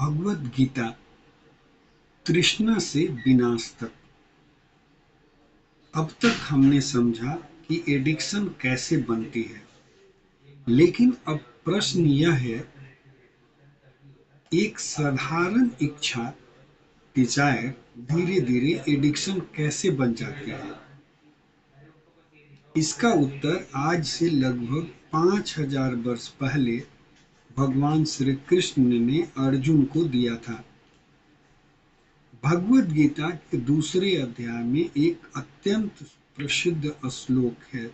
भगवद गीता तृष्णा से विनाश तक। अब तक हमने समझा कि एडिक्शन कैसे बनती है, लेकिन अब प्रश्न यह है, एक साधारण इच्छा डिजायर धीरे धीरे एडिक्शन कैसे बन जाती है। इसका उत्तर आज से लगभग 5000 वर्ष पहले भगवान श्री कृष्ण ने अर्जुन को दिया था। भगवद गीता के दूसरे अध्याय में एक अत्यंत प्रसिद्ध श्लोक है,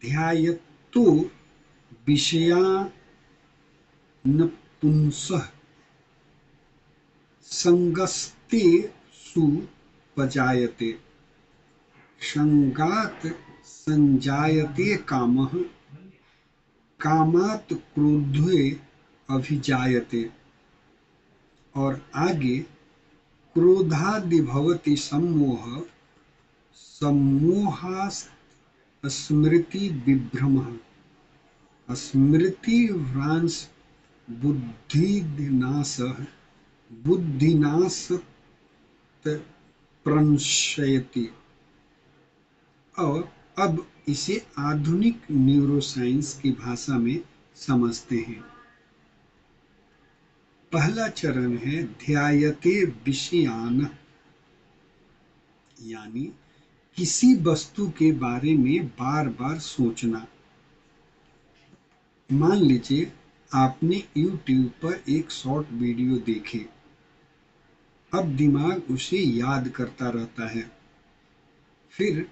ध्यायतो विषयान् पुंसः संगस्तेषुपजायते संगात् संजायते कामः कामात् क्रोधे अभिजायते। और आगे, क्रोधादिभवति सम्मोह सम्मोहात् स्मृति विभ्रमः स्मृतिभ्रांश बुद्धिनाशः बुद्धिनाशत् प्रणश्यति। और अब इसे आधुनिक न्यूरोसाइंस की भाषा में समझते हैं। पहला चरण है ध्यायते विषयान्, यानी किसी वस्तु के बारे में बार बार सोचना। मान लीजिए आपने YouTube पर एक शॉर्ट वीडियो देखे, अब दिमाग उसे याद करता रहता है, फिर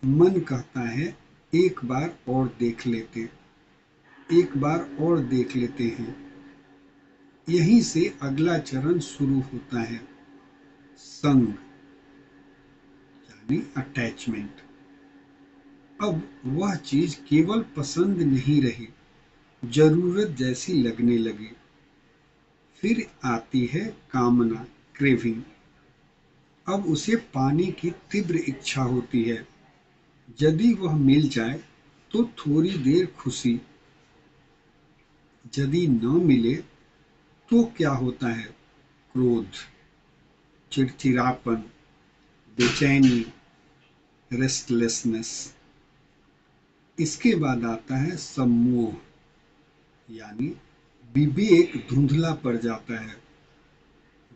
मन कहता है एक बार और देख लेते, एक बार और देख लेते हैं। यहीं से अगला चरण शुरू होता है, संग यानी अटैचमेंट। अब वह चीज केवल पसंद नहीं रही, जरूरत जैसी लगने लगी। फिर आती है कामना, क्रेविंग। अब उसे पाने की तीव्र इच्छा होती है। यदि वह मिल जाए तो थोड़ी देर खुशी, यदि न मिले तो क्या होता है, क्रोध, चिड़चिड़ापन, बेचैनी, रेस्टलेसनेस। इसके बाद आता है सम्मोह, यानी विवेक धुंधला पड़ जाता है।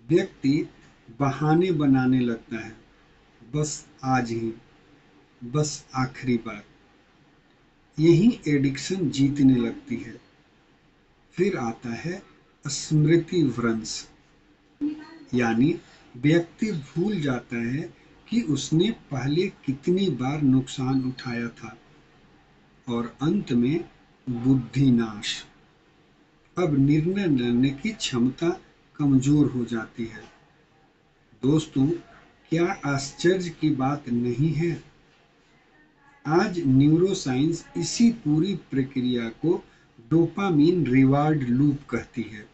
व्यक्ति बहाने बनाने लगता है, बस आज ही, बस आखिरी बार। यही एडिक्शन जीतने लगती है। फिर आता है स्मृति भ्रंश, यानी व्यक्ति भूल जाता है कि उसने पहले कितनी बार नुकसान उठाया था। और अंत में बुद्धिनाश। अब निर्णय लेने की क्षमता कमजोर हो जाती है। दोस्तों, क्या आश्चर्य की बात नहीं है? आज न्यूरोसाइंस इसी पूरी प्रक्रिया को डोपामिन रिवार्ड लूप कहती है।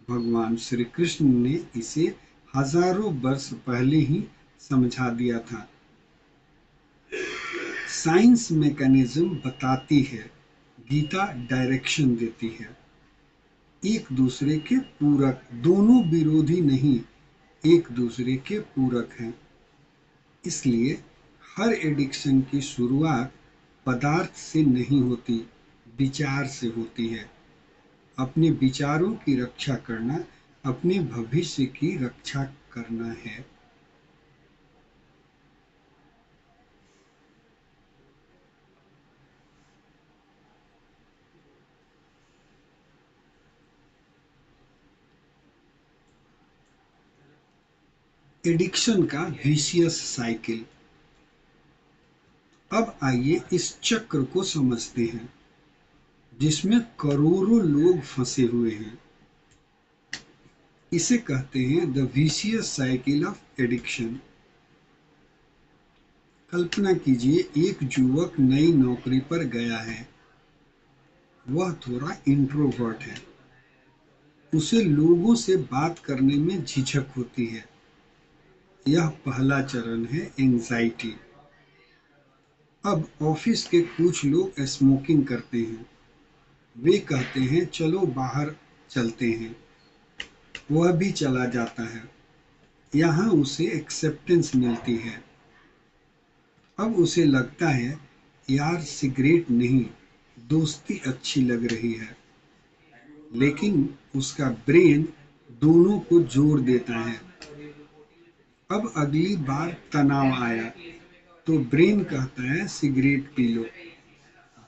भगवान श्री कृष्ण ने इसे हजारों वर्ष पहले ही समझा दिया था। साइंस मैकेनिज्म बताती है, गीता डायरेक्शन देती है। एक दूसरे के पूरक, दोनों विरोधी नहीं, एक दूसरे के पूरक हैं। इसलिए हर एडिक्शन की शुरुआत पदार्थ से नहीं होती, विचार से होती है। अपने विचारों की रक्षा करना अपने भविष्य की रक्षा करना है। एडिक्शन का विशियस साइकिल। अब आइए इस चक्र को समझते हैं, जिसमें करोड़ों लोग फंसे हुए हैं। इसे कहते हैं the vicious cycle of addiction. कल्पना कीजिए, एक युवक नई नौकरी पर गया है। वह थोड़ा इंट्रोवर्ट है, उसे लोगों से बात करने में झिझक होती है। यह पहला चरण है एंजाइटी। अब ऑफिस के कुछ लोग स्मोकिंग करते हैं, वे कहते हैं चलो बाहर चलते हैं, वह भी चला जाता है। यहाँ उसे एक्सेप्टेंस मिलती है। अब उसे लगता है यार सिगरेट नहीं, दोस्ती अच्छी लग रही है। लेकिन उसका ब्रेन दोनों को जोड़ देता है। अब अगली बार तनाव आया तो ब्रेन कहता है सिगरेट पी लो।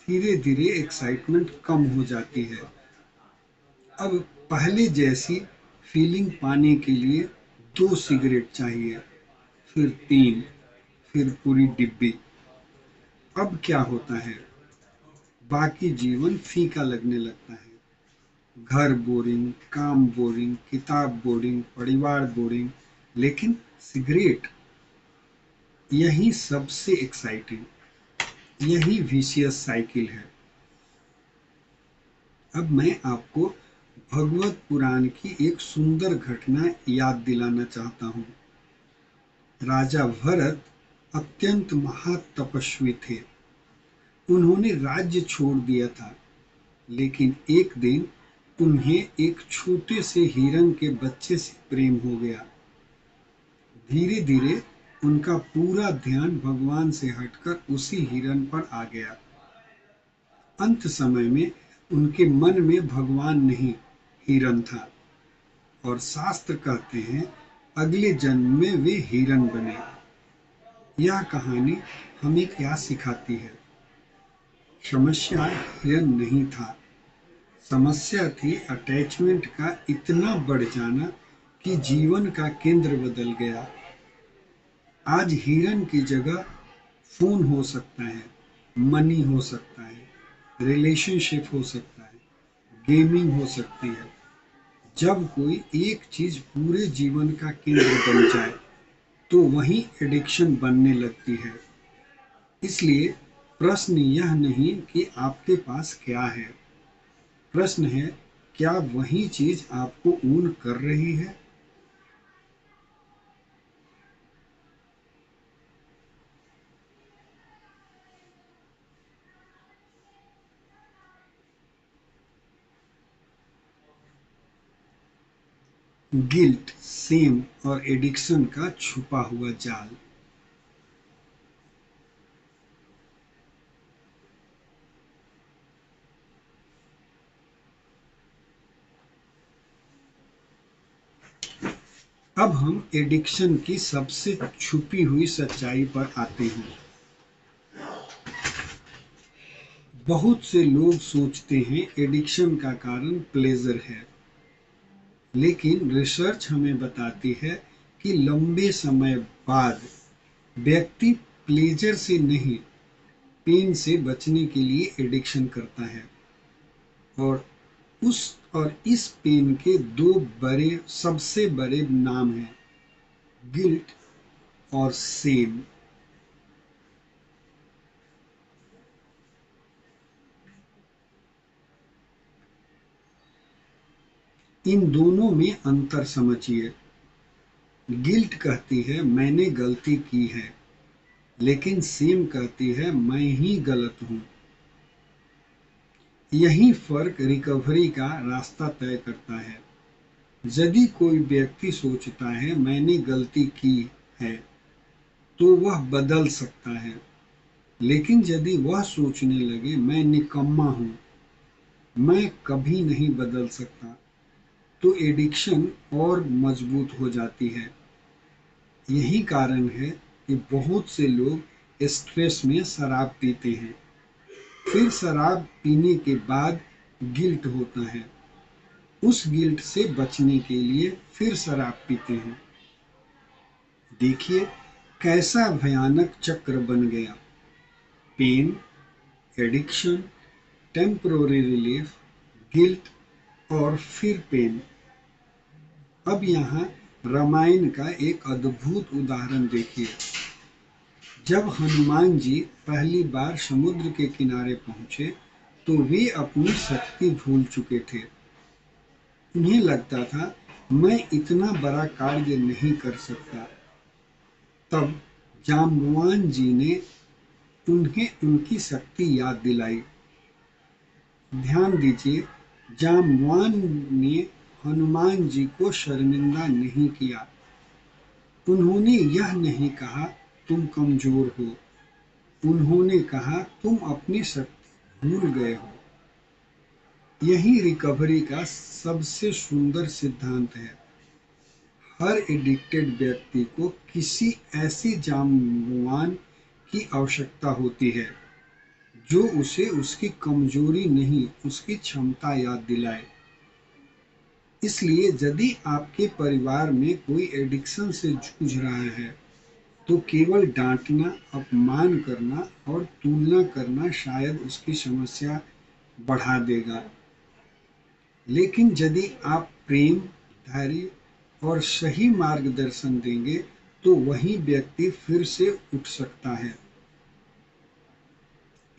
धीरे धीरे एक्साइटमेंट कम हो जाती है। अब पहले जैसी फीलिंग पाने के लिए 2 सिगरेट चाहिए, फिर 3, फिर पूरी डिब्बी। अब क्या होता है, बाकी जीवन फीका लगने लगता है। घर बोरिंग, काम बोरिंग, किताब बोरिंग, परिवार बोरिंग, लेकिन सिगरेट, यही सबसे एक्साइटिंग, यही विशियस साइकिल है। अब मैं आपको भगवत पुराण की एक सुंदर घटना याद दिलाना चाहता हूँ। राजा भरत अत्यंत महातपस्वी थे। उन्होंने राज्य छोड़ दिया था, लेकिन एक दिन उन्हें एक छोटे से हिरण के बच्चे से प्रेम हो गया। धीरे धीरे उनका पूरा ध्यान भगवान से हटकर उसी हिरण पर आ गया। अंत समय में उनके मन में भगवान नहीं, हिरण था। और शास्त्र कहते हैं अगले जन्म में वे हिरण बने। यह कहानी हमें क्या सिखाती है? समस्या हिरण नहीं था, समस्या थी अटैचमेंट का इतना बढ़ जाना कि जीवन का केंद्र बदल गया। आज हिरन की जगह फोन हो सकता है, मनी हो सकता है, रिलेशनशिप हो सकता है, गेमिंग हो सकती है। जब कोई एक चीज पूरे जीवन का केंद्र बन जाए तो वही एडिक्शन बनने लगती है। इसलिए प्रश्न यह नहीं कि आपके पास क्या है, प्रश्न है क्या वही चीज आपको ओन कर रही है? गिल्ट, सेम और एडिक्शन का छुपा हुआ जाल। अब हम एडिक्शन की सबसे छुपी हुई सच्चाई पर आते हैं। बहुत से लोग सोचते हैं एडिक्शन का कारण प्लेजर है, लेकिन रिसर्च हमें बताती है कि लंबे समय बाद व्यक्ति प्लेजर से नहीं, पेन से बचने के लिए एडिक्शन करता है। और उस और इस पेन के दो बड़े, सबसे बड़े नाम हैं, गिल्ट और सेम। इन दोनों में अंतर समझिए। गिल्ट कहती है मैंने गलती की है, लेकिन सेम कहती है मैं ही गलत हूं। यही फर्क रिकवरी का रास्ता तय करता है। यदि कोई व्यक्ति सोचता है मैंने गलती की है तो वह बदल सकता है, लेकिन यदि वह सोचने लगे मैं निकम्मा हूं, मैं कभी नहीं बदल सकता, तो एडिक्शन और मजबूत हो जाती है। यही कारण है कि बहुत से लोग स्ट्रेस में शराब पीते हैं, फिर शराब पीने के बाद गिल्ट होता है, उस गिल्ट से बचने के लिए फिर शराब पीते हैं। देखिए कैसा भयानक चक्र बन गया। Pain, addiction, temporary relief, guilt और फिर पेन। अब यहाँ रामायण का एक अद्भुत उदाहरण देखिए। जब हनुमान जी पहली बार समुद्र के किनारे पहुंचे तो वे अपनी शक्ति भूल चुके थे। उन्हें लगता था मैं इतना बड़ा कार्य नहीं कर सकता। तब जाम्बवान जी ने उन्हें उनकी शक्ति याद दिलाई। ध्यान दीजिए, जामवान ने हनुमान जी को शर्मिंदा नहीं किया। उन्होंने यह नहीं कहा तुम कमजोर हो, उन्होंने कहा तुम अपनी शक्ति भूल गए हो। यही रिकवरी का सबसे सुंदर सिद्धांत है। हर एडिक्टेड व्यक्ति को किसी ऐसे जामवान की आवश्यकता होती है जो उसे उसकी कमजोरी नहीं, उसकी क्षमता याद दिलाए। इसलिए यदि आपके परिवार में कोई एडिक्शन से जूझ रहा है तो केवल डांटना, अपमान करना और तुलना करना शायद उसकी समस्या बढ़ा देगा। लेकिन यदि आप प्रेम, धैर्य और सही मार्गदर्शन देंगे तो वही व्यक्ति फिर से उठ सकता है,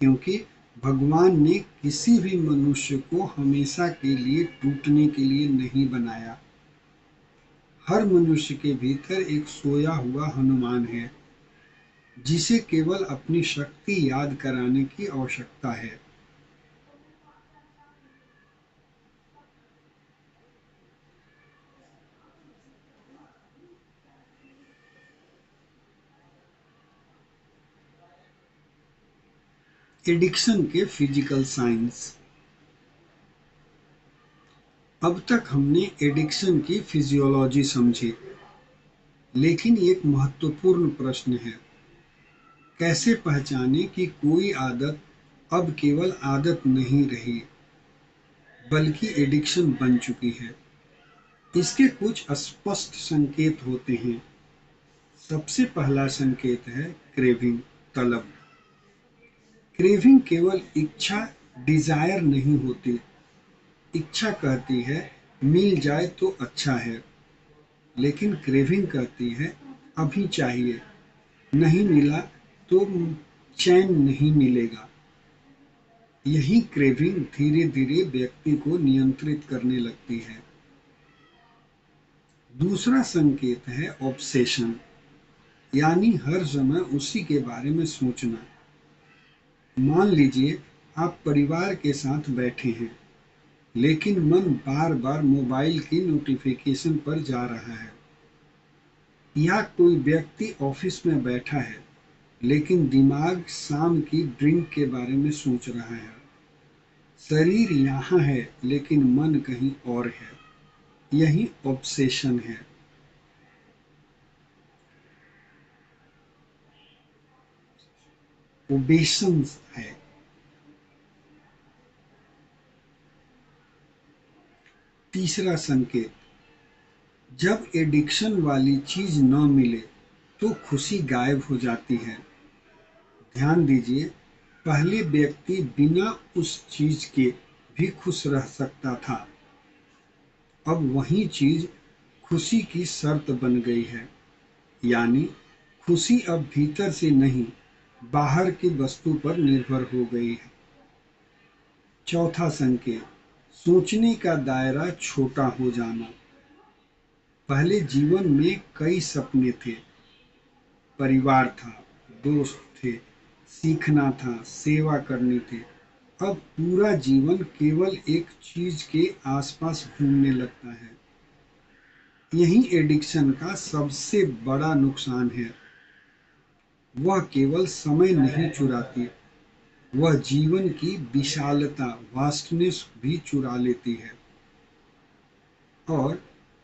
क्योंकि भगवान ने किसी भी मनुष्य को हमेशा के लिए टूटने के लिए नहीं बनाया। हर मनुष्य के भीतर एक सोया हुआ हनुमान है जिसे केवल अपनी शक्ति याद कराने की आवश्यकता है। एडिक्शन के फिजिकल साइंस। अब तक हमने एडिक्शन की फिजियोलॉजी समझी, लेकिन एक महत्वपूर्ण प्रश्न है, कैसे पहचाने कि कोई आदत अब केवल आदत नहीं रही बल्कि एडिक्शन बन चुकी है। इसके कुछ स्पष्ट संकेत होते हैं। सबसे पहला संकेत है क्रेविंग, तलब। क्रेविंग केवल इच्छा, डिजायर नहीं होती। इच्छा कहती है मिल जाए तो अच्छा है, लेकिन क्रेविंग कहती है अभी चाहिए, नहीं मिला तो चैन नहीं मिलेगा। यही क्रेविंग धीरे धीरे व्यक्ति को नियंत्रित करने लगती है। दूसरा संकेत है ऑब्सेशन, यानी हर समय उसी के बारे में सोचना। मान लीजिए आप परिवार के साथ बैठे हैं, लेकिन मन बार बार मोबाइल की नोटिफिकेशन पर जा रहा है। या कोई व्यक्ति ऑफिस में बैठा है, लेकिन दिमाग शाम की ड्रिंक के बारे में सोच रहा है। शरीर यहाँ है लेकिन मन कहीं और है। यही ऑब्सेशन है। ओबेशन है। तीसरा संकेत, जब एडिक्शन वाली चीज न मिले तो खुशी गायब हो जाती है। ध्यान दीजिए, पहले व्यक्ति बिना उस चीज के भी खुश रह सकता था। अब वही चीज खुशी की शर्त बन गई है, यानी खुशी अब भीतर से नहीं, बाहर की वस्तु पर निर्भर हो गई है। चौथा संकेत, सोचने का दायरा छोटा हो जाना। पहले जीवन में कई सपने थे, परिवार था, दोस्त थे, सीखना था, सेवा करनी थी। अब पूरा जीवन केवल एक चीज के आसपास घूमने लगता है। यही एडिक्शन का सबसे बड़ा नुकसान है। वह केवल समय नहीं चुराती, वह जीवन की विशालता, वास्टनेस भी चुरा लेती है। और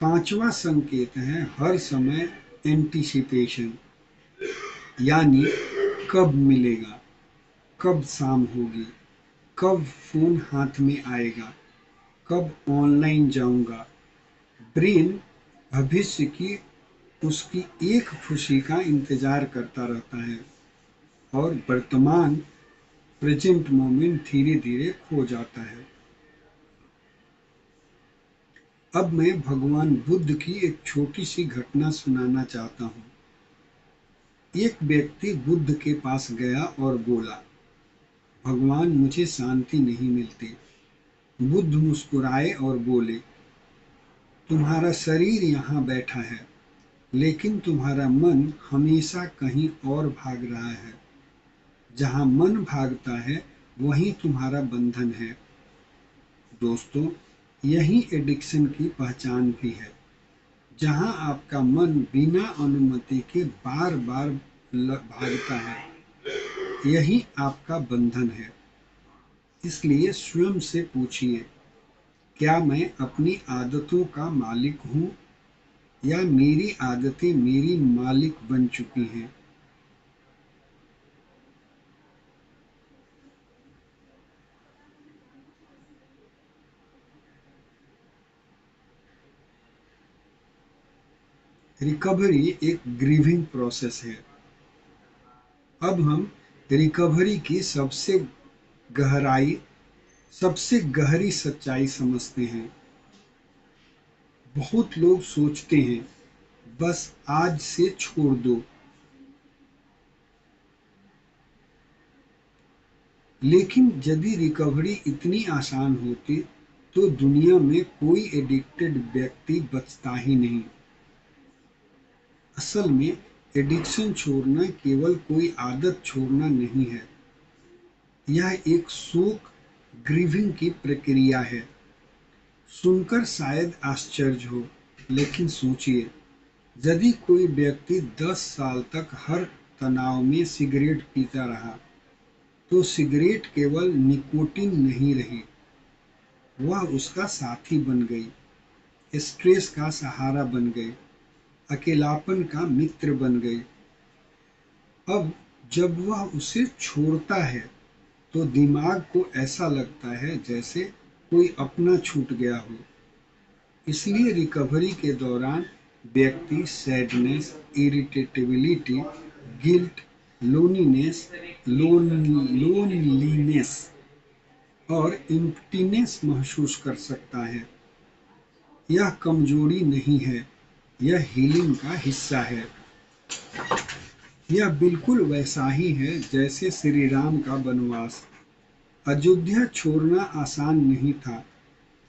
पांचवा संकेत है हर समय एंटीसिपेशन, यानी कब मिलेगा, कब शाम होगी, कब फोन हाथ में आएगा, कब ऑनलाइन जाऊंगा। ब्रेन भविष्य की उसकी एक खुशी का इंतजार करता रहता है और वर्तमान, प्रेजेंट मोमेंट धीरे धीरे खो जाता है। अब मैं भगवान बुद्ध की एक छोटी सी घटना सुनाना चाहता हूँ। एक व्यक्ति बुद्ध के पास गया और बोला, भगवान मुझे शांति नहीं मिलती। बुद्ध मुस्कुराए और बोले, तुम्हारा शरीर यहाँ बैठा है, लेकिन तुम्हारा मन हमेशा कहीं और भाग रहा है। जहाँ मन भागता है वहीं तुम्हारा बंधन है। दोस्तों, यही एडिक्शन की पहचान भी है, जहां आपका मन बिना अनुमति के बार बार भागता है। यही आपका बंधन है। इसलिए स्वयं से पूछिए, क्या मैं अपनी आदतों का मालिक हूँ या मेरी आदतें मेरी मालिक बन चुकी हैं? रिकवरी एक ग्रीविंग प्रोसेस है। अब हम रिकवरी की सबसे गहरी सच्चाई समझते हैं। बहुत लोग सोचते हैं, बस आज से छोड़ दो, लेकिन यदि रिकवरी इतनी आसान होती तो दुनिया में कोई एडिक्टेड व्यक्ति बचता ही नहीं। असल में एडिक्शन छोड़ना केवल कोई आदत छोड़ना नहीं है, यह एक शोक ग्रीविंग की प्रक्रिया है। सुनकर शायद आश्चर्य हो, लेकिन सोचिए, यदि कोई व्यक्ति 10 साल तक हर तनाव में सिगरेट पीता रहा, तो सिगरेट केवल निकोटीन नहीं रही, वह उसका साथी बन गई, स्ट्रेस का सहारा बन गई, अकेलापन का मित्र बन गई। अब जब वह उसे छोड़ता है तो दिमाग को ऐसा लगता है जैसे कोई अपना छूट गया हो। इसलिए रिकवरी के दौरान व्यक्ति सैडनेस, इरिटेबिलिटी, गिल्ट, लोनलीनेस और एम्प्टीनेस महसूस कर सकता है। यह कमजोरी नहीं है, यह हीलिंग का हिस्सा है। यह बिल्कुल वैसा ही है जैसे श्री राम का वनवास। अयोध्या छोड़ना आसान नहीं था।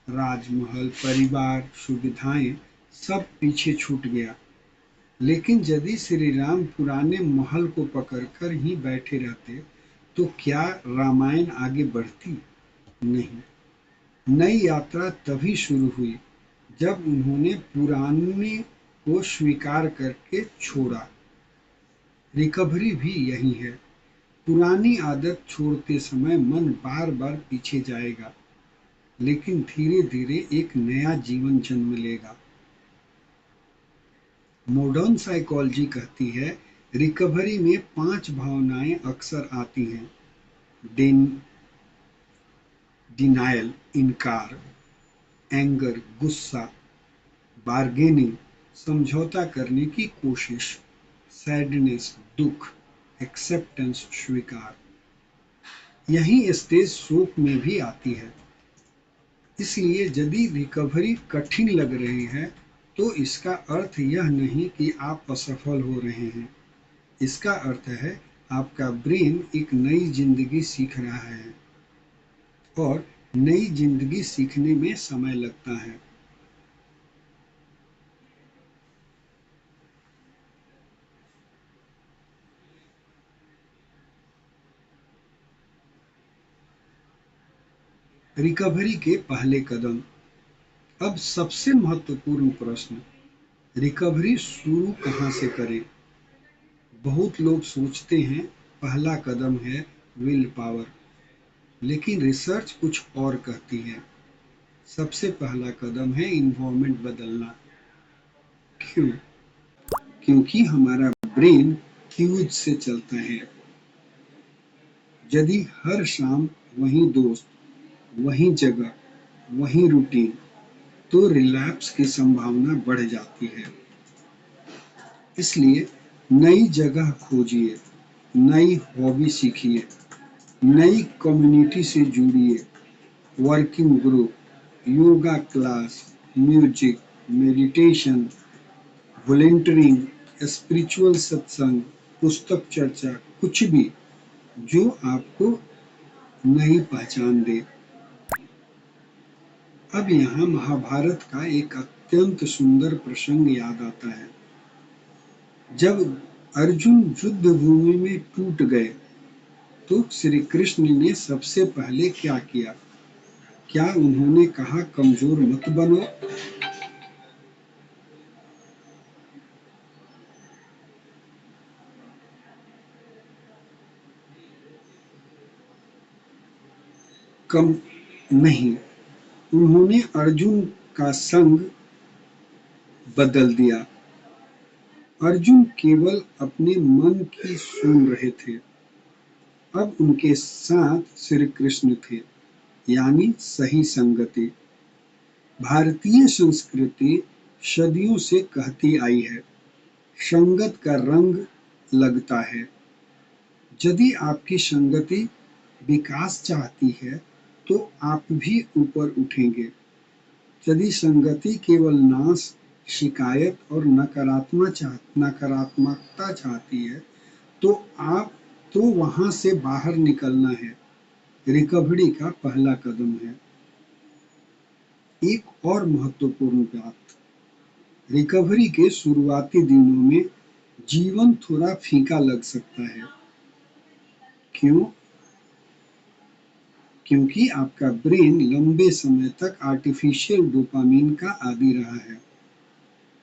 राजमहल, परिवार, सुविधाएं सब पीछे छूट गया। लेकिन यदि श्री राम पुराने महल को पकड़कर ही बैठे रहते तो क्या रामायण आगे बढ़ती? नहीं। नई यात्रा तभी शुरू हुई जब उन्होंने पुराने को स्वीकार करके छोड़ा। रिकवरी भी यही है। पुरानी आदत छोड़ते समय मन बार बार पीछे जाएगा, लेकिन धीरे धीरे एक नया जीवन जन्म लेगा। मॉडर्न साइकोलॉजी कहती है, रिकवरी में 5 भावनाएं अक्सर आती हैं। डिनायल, इनकार, एंगर, गुस्सा, बार्गेनिंग, समझौता करने की कोशिश, सैडनेस, दुख, एक्सेप्टेंस, स्वीकार। यही स्टेज शोक में भी आती है। इसलिए यदि रिकवरी कठिन लग रही है तो इसका अर्थ यह नहीं कि आप असफल हो रहे हैं। इसका अर्थ है आपका ब्रेन एक नई जिंदगी सीख रहा है, और नई जिंदगी सीखने में समय लगता है। रिकवरी के पहले कदम। अब सबसे महत्वपूर्ण प्रश्न, रिकवरी शुरू कहाँ से करें? बहुत लोग सोचते हैं पहला कदम है विल पावर, लेकिन रिसर्च कुछ और कहती है। सबसे पहला कदम है इन्वायरमेंट बदलना। क्यों? क्योंकि हमारा ब्रेन क्यूज से चलता है। यदि हर शाम वही दोस्त, वही जगह, वही रूटीन, तो रिलैप्स की संभावना बढ़ जाती है। इसलिए नई जगह खोजिए, नई हॉबी सीखिए, नई कम्युनिटी से जुड़िए, working group, yoga class, music, meditation, volunteering, spiritual सत्संग, पुस्तक चर्चा, कुछ भी जो आपको नई पहचान दे। अब यहाँ महाभारत का एक अत्यंत सुंदर प्रसंग याद आता है। जब अर्जुन युद्ध भूमि में टूट गए तो श्री कृष्ण ने सबसे पहले क्या किया? क्या उन्होंने कहा कमजोर मत बनो? कम नहीं, उन्होंने अर्जुन का संग बदल दिया। अर्जुन केवल अपने मन की सुन रहे थे, अब उनके साथ श्री कृष्ण थे, यानी सही संगति। भारतीय संस्कृति सदियों से कहती आई है, संगत का रंग लगता है। यदि आपकी संगति विकास चाहती है तो आप भी ऊपर उठेंगे। यदि संगति केवल नाश, शिकायत और नकारात्मकता चाहती है तो वहां से बाहर निकलना है। रिकवरी का पहला कदम है। एक और महत्वपूर्ण बात, रिकवरी के शुरुआती दिनों में जीवन थोड़ा फीका लग सकता है। क्यों? क्योंकि आपका ब्रेन लंबे समय तक आर्टिफिशियल डोपामिन का आदी रहा है।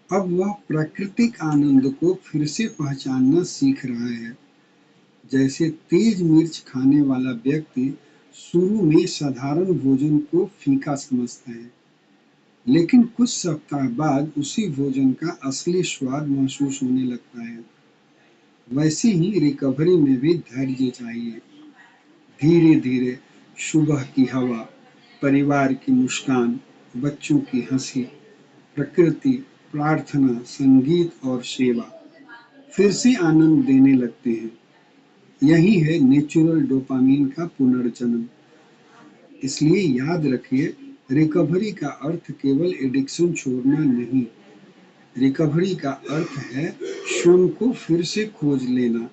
अब वह प्राकृतिक आनंद को फिर से पहचानना सीख रहा है। जैसे तेज मिर्च खाने वाला व्यक्ति शुरू में साधारण भोजन को फीका समझता है, लेकिन कुछ सप्ताह बाद उसी भोजन का असली स्वाद महसूस होने लगता है। वैसे ही रिकवरी में भी धैर्य चाहिए। धीरे धीरे सुबह की हवा, परिवार की मुस्कान, बच्चों की हंसी, प्रकृति, प्रार्थना, संगीत और सेवा फिर से आनंद देने लगते हैं। यही है नेचुरल डोपामिन का पुनर्जन्म। इसलिए याद रखिए, रिकवरी का अर्थ केवल एडिक्शन छोड़ना नहीं, रिकवरी का अर्थ है स्वयं को फिर से खोज लेना,